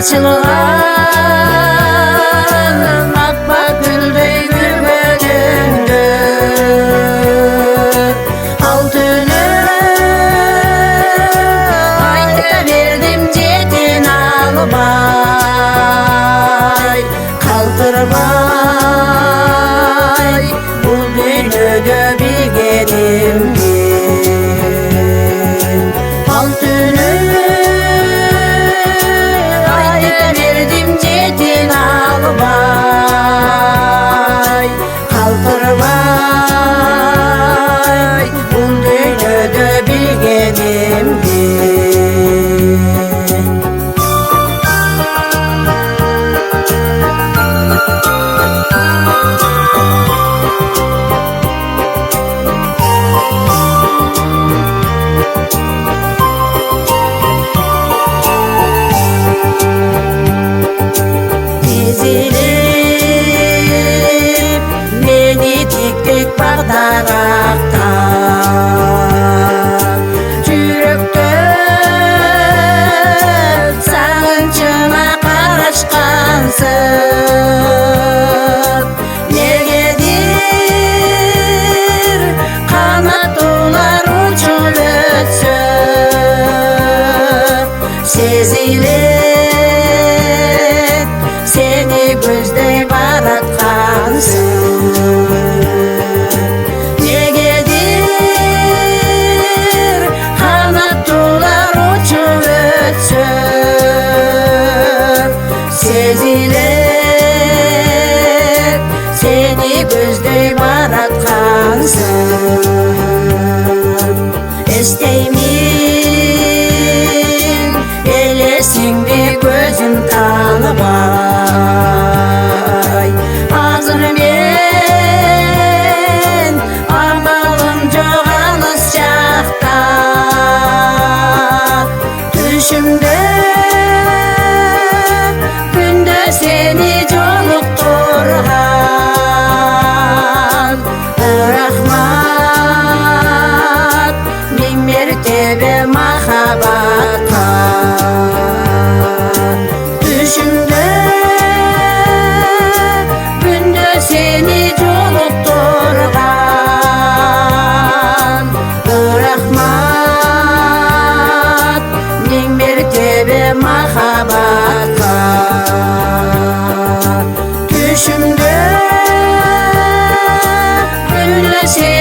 açılgan akba güldey gülmönündü. Altını ayta verdim jetin almay, kaltırmay bu dünyada bilgenimdin. Altını ayta verdim jetin almay, kaltırmay bu dünyada bilgenimdin. Ezilip meni tek bağdarakta, жүрөктө сагынчыма карашкансың. Негедир канатуулар учуп өтсө, сезилет сени көздөй бараткансың. Негедир канаттуулар учуп өтсө, сезилет сени көздөй бараткансың. Эстеймин элесиңди көзүм тааныбай, азыр мен амалым жок алыс жакта. Түшүмдө күндө сени жолуктурган, рахмат миң мертебе махабатка. Түшүмдө күндө сени жолуктурган, рахмат миң мертебе махабатка. Түшүмдө күндө сени